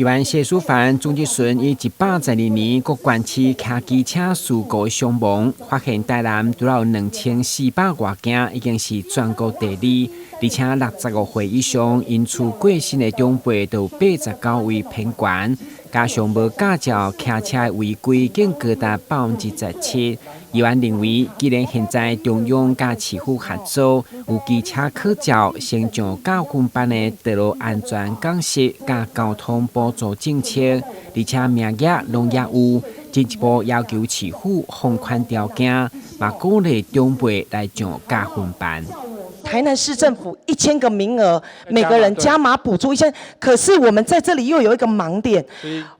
台湾谢淑凡总结顺以112年各县市骑机车事故伤亡，发现台南除了2400多件，已经是全国第2，而且65岁以上因此过身的长辈都有89位偏悬，加上无驾照骑车的违规更高达17%。议员认为，既然现在中央甲市府合作，有机车考照、升上教训班的道路安全讲习、甲交通补助政策，而且名额拢也有，进一步要求市府放宽条件，嘛鼓励长辈来上教训班。台南市政府1000个名额，每个人加码补助1000，可是我们在这里又有一个盲点，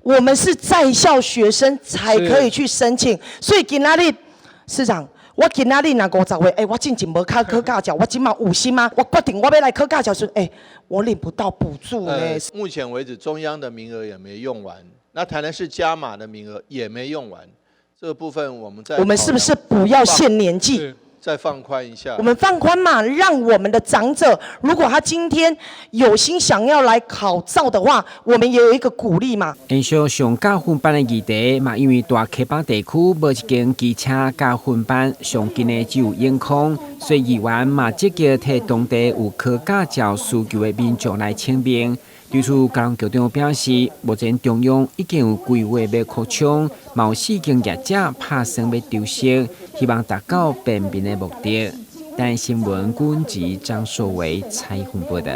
我们是在校学生才可以去申请，所以今仔日市长，我今仔日若50岁，我进前无考驾照，我今嘛有心吗？我决定我要来考驾照时，我领不到补助呢。目前为止，中央的名额也没用完，那台南市加码的名额也没用完，这个部分我们是不是不要限年纪？再放宽一下，我们放宽嘛，让我们的长者，如果他今天有心想要来考照的话，我们也有一个鼓励嘛。延续上教训班的议题嘛，因为大溪浜地区无一间机车教训班，上近的只有永康，所以议员嘛积极替当地有考驾照需求的民众来请命。对此，交通局长表示，目前中央已经有规划要扩充，有4间业者拍算要丢失，希望达到便民的目的。但新闻军及张硕维采访报道。